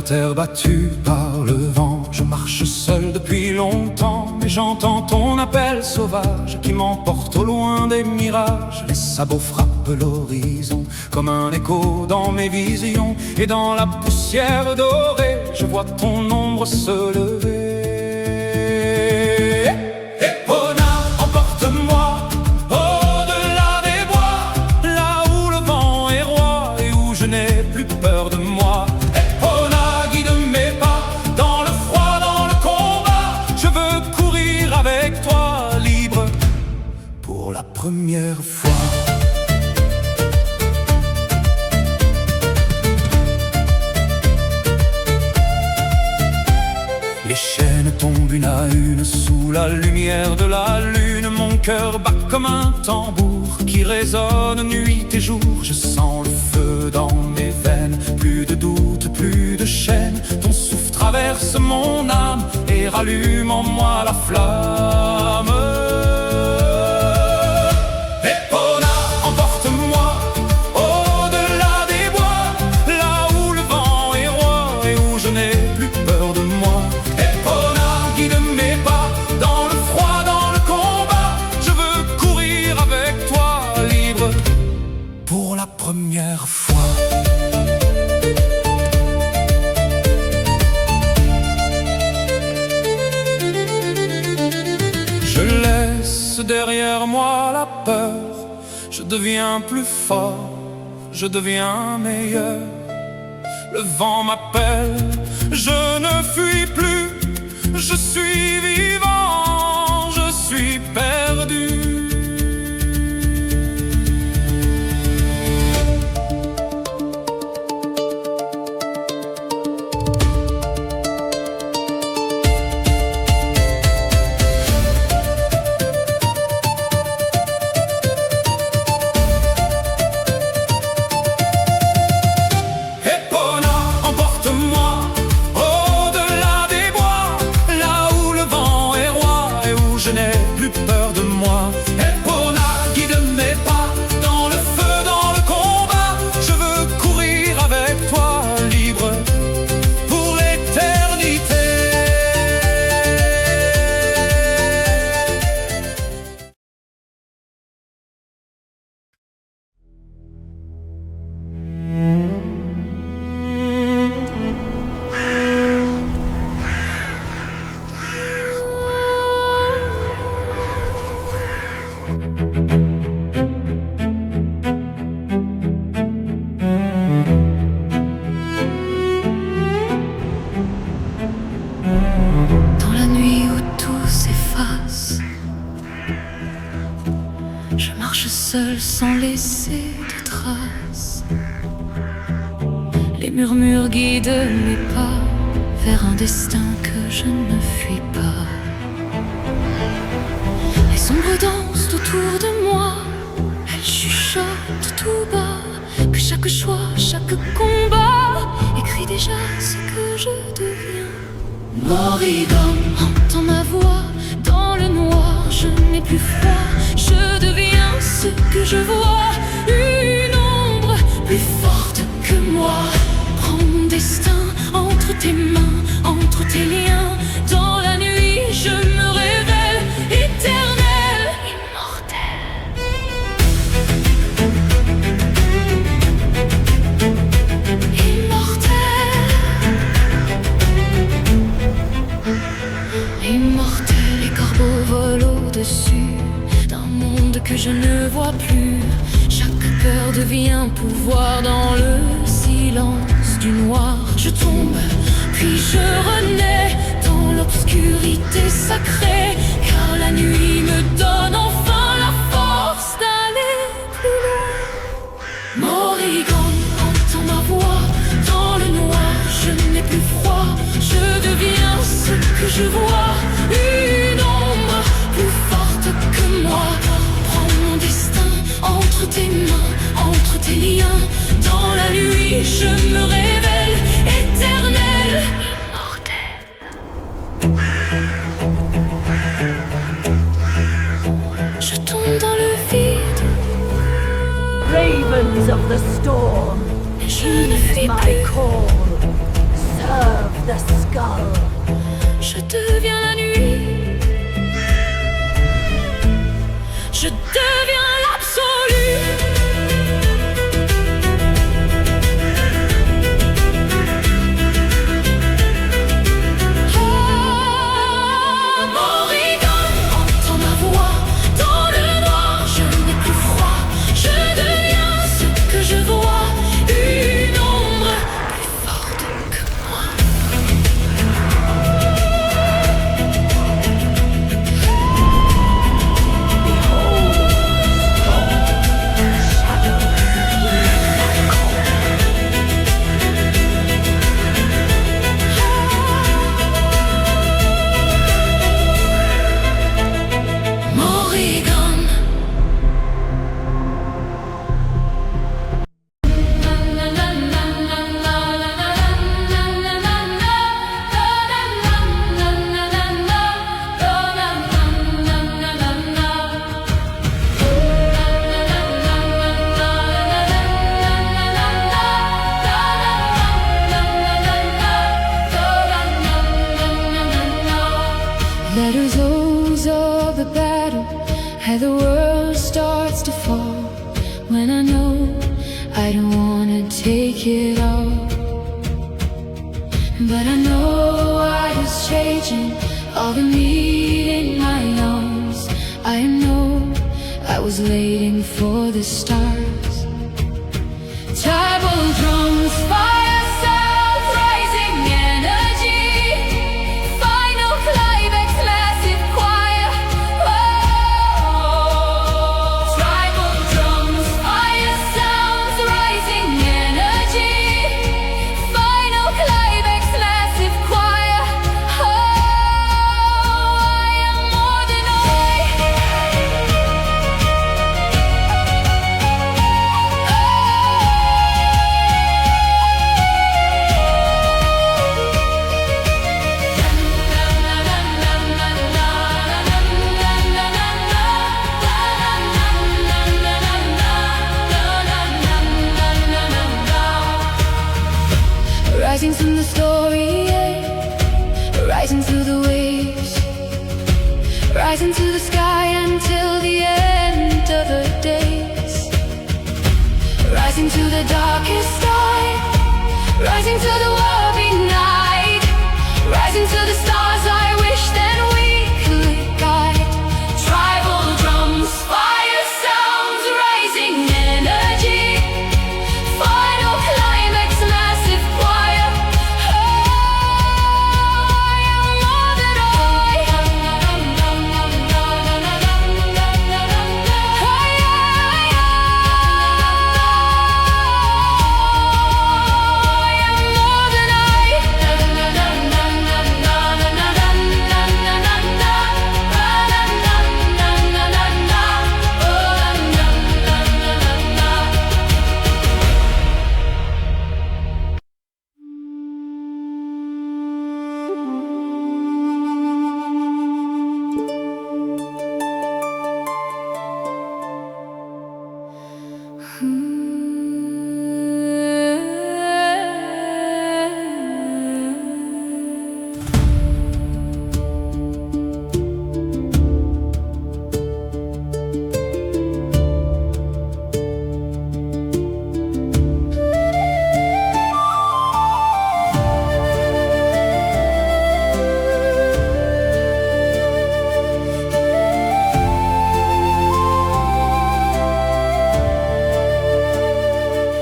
la terre battue par le vent. Je marche seul depuis longtemps, mais j'entends ton appel sauvage qui m'emporte au loin des mirages. Les sabots frappent l'horizon comme un écho dans mes visions, et dans la poussière dorée, je vois ton ombre se lever. Première fois. Les chaînes tombent une à une sous la lumière de la lune. Mon cœur bat comme un tambour qui résonne nuit et jour. Je sens le feu dans mes veines, plus de doute, plus de chaîne. Ton souffle traverse mon âme et rallume en moi la flamme. Première fois. Je laisse derrière moi la peur. Je deviens plus fort, je deviens meilleur. Le vent m'appelle, je ne fuis plus. Je suis vivant, je suis perdu. Dans la nuit où tout s'efface, je marche seul sans laisser de traces. Les murmures guident mes pas vers un destin que je ne fuis pas. Les ombres dansent autour de moi, elles chuchotent tout bas que chaque choix, chaque combat écrit déjà ce que je deviens. Morrigan, entends ma voix dans le noir, je n'ai plus froid, je deviens ce que je vois. Une ombre plus forte que moi, prends mon destin entre tes mains, entre tes liens. Dans la nuit, je me révèle éternel, immortel. Immortel, les corbeaux volent au-dessus d'un monde que je ne vois plus. Chaque peur devient pouvoir dans le silence du noir. Je tombe, puis je renais dans l'obscurité sacrée, car la nuit me donne enfin la force d'aller plus loin. Morrigan, entends ma voix dans le noir, je n'ai plus froid, je deviens ce que je vois. Une ombre plus forte que moi, prends mon destin entre tes mains, entre tes liens. Dans la nuit, je me révèle éternel, immortel. Je tombe dans le vide. Ravens of the storm, Je ne fuis my plus. call. the skull. Je deviens la nuit. Je deviens l'absolu. Letters O's of the battle, how the world starts to fall. When I know I don't wanna take it all, but I know I was changing all the need in my arms. I know I was waiting for the stars. Tribal drums, fire sounds, rising energy. Final climax, massive choir. Oh, tribal drums, fire sounds, rising energy. Final climax, massive choir. Oh, I am more than rising from the story, yeah. Rising through the waves, rising to the sky until the end of the days. Rising to the darkest night, rising to the world be night. Rising to the stars, I wish that we could guide. Tribal drums, fire sounds, rising energy. Final climax, massive choir.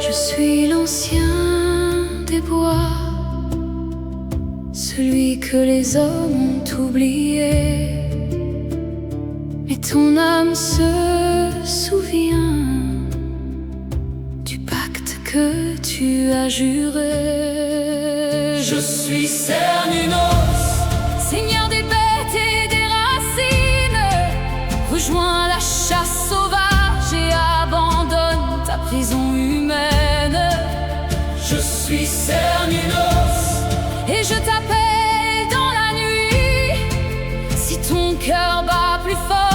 Je suis l'ancien des bois, celui que les hommes ont oublié. Mais ton âme se souvient du pacte que tu as juré. Je suis Cernunnos, Seigneur des bêtes et des racines, rejoins la chasse sauvage et abandonne ta prison humaine. je suis Cernunnos, Et je t'appelle dans la nuit, si ton cœur bat plus fort.